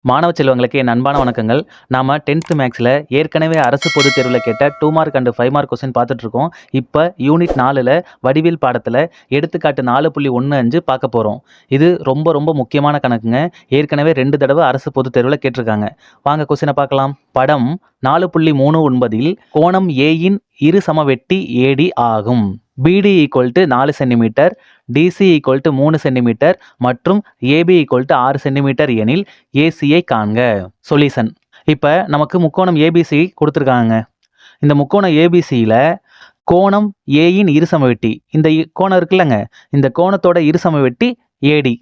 மாணவ செல்வங்களுக்கு என் அன்பான வணக்கங்கள். நாம 10th மேக்ஸில் ஏற்கனவே அரசு பொதுத் தேர்வில் கேட்ட 2 மார்க் அண்ட் 5 மார்க் கொஸ்டின் பார்த்துட்ருக்கோம். இப்போ யூனிட் 4ல் வடிவியல் பாடத்தில் எடுத்துக்காட்டு 4.15 பார்க்க போகிறோம். இது ரொம்ப முக்கியமான கணக்குங்க. ஏற்கனவே 2 தடவை அரசு பொதுத் தேர்வில் கேட்டிருக்காங்க. வாங்க கொஸ்டினை பார்க்கலாம். படம் 4.39 கோணம் ஏயின் இரு சமவெட்டி ஏடி ஆகும். BD = 4 சென்டிமீட்டர், DC = 3 சென்டிமீட்டர் மற்றும் AB = 6 சென்டிமீட்டர் எனில் ஏசியை காண்க. சொல்யூஷன். இப்போ நமக்கு முக்கோணம் ஏபிசி கொடுத்துருக்காங்க. இந்த முக்கோணம் ஏபிசியில் கோணம் ஏயின் இருசமவெட்டி, இந்த கோணம் இருக்குல்லங்க, இந்த கோணத்தோட இருசமவெட்டி ஏடி.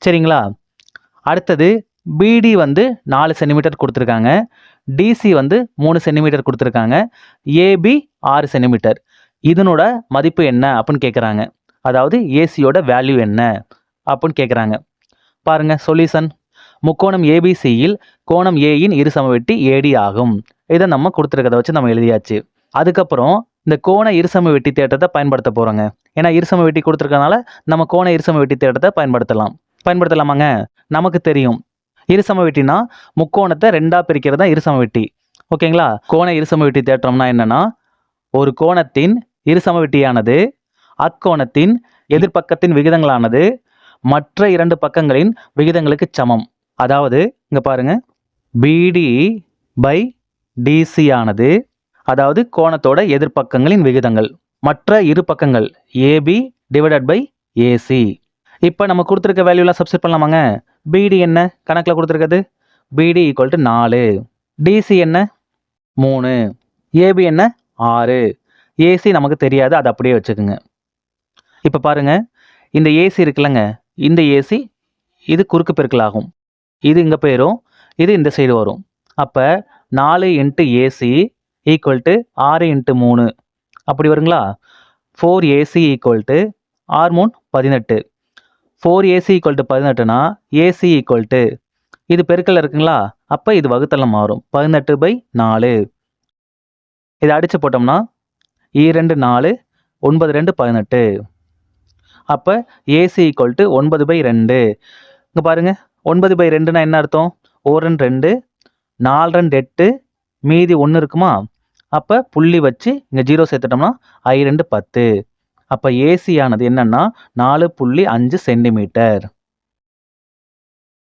சரிங்களா? அடுத்தது பிடி 4 சென்டிமீட்டர் கொடுத்துருக்காங்க, டிசி 3 சென்டிமீட்டர் கொடுத்துருக்காங்க, ஏபி 6 சென்டிமீட்டர். இதனோட மதிப்பு என்ன அப்படின்னு கேட்குறாங்க. அதாவது ஏசியோட வேல்யூ என்ன அப்படின்னு கேட்குறாங்க. பாருங்க சொல்யூஷன். முக்கோணம் ஏபிசியில் கோணம் ஏயின் இரு சமவெட்டி ஏடி ஆகும். இதை நம்ம கொடுத்துருக்கதை வச்சு நம்ம எழுதியாச்சு. அதுக்கப்புறம் இந்த கோண இருசமவெட்டி தேற்றத்தை பயன்படுத்த போகிறோங்க. ஏன்னா இருசமவெட்டி கொடுத்துருக்கனால நம்ம கோண இருசமவெட்டி தேற்றத்தை பயன்படுத்தலாமாங்க? நமக்கு தெரியும் இருசமவெட்டினா முக்கோணத்தை 2ஆக பிரிக்கிறது தான் இருசமவெட்டி. ஓகேங்களா? கோண இருசமவெட்டி தேற்றம்னா என்னன்னா, ஒரு கோணத்தின் இருசமவெட்டியானது அக்கோணத்தின் எதிர்பக்கத்தின் விகிதங்களானது மற்ற 2 பக்கங்களின் விகிதங்களுக்கு சமம். அதாவது இங்க பாருங்க, BD by DC ஆனது, அதாவது கோணத்தோட எதிர்பக்கங்களின் விகிதங்கள், மற்ற இரு பக்கங்கள் AB divided by AC. இப்போ நம்ம கொடுத்துருக்க வேல்யூலாம் சப்ஸ்டிட் பண்ணலாமாங்க? BD என்ன கணக்கில் கொடுத்துருக்கிறது? BD = 4, DC என்ன 3, AB என்ன 6, AC நமக்கு தெரியாது, அது அப்படியே வச்சுக்கோங்க. இப்போ பாருங்க, இந்த ஏசி இருக்குல்லங்க, இந்த ஏசி இது குறுக்கு பெருக்கல் ஆகும். இது இங்கே போயிடும், இது இந்த சைடு வரும். அப்போ 4 × AC = 6 × 3 அப்படி வருங்களா? 4AC = 6 3 18. 4AC = 18னா AC இது பெருக்கல் இருக்குங்களா? அப்போ இது வகுத்தல மாறும். 18/4. இதை அடித்து போட்டோம்னா 2 4 9 2 18. அப்போ ஏசி = 9/2. இங்கே பாருங்க, 9/2னா என்ன அர்த்தம்? 1 2 4 2 8, மீதி 1 இருக்குமா? அப்போ புள்ளி வச்சு இங்கே 0 சேர்த்துட்டோம்னா I 2 10. அப்போ ஏசி ஆனது என்னன்னா 4.5 சென்டிமீட்டர்.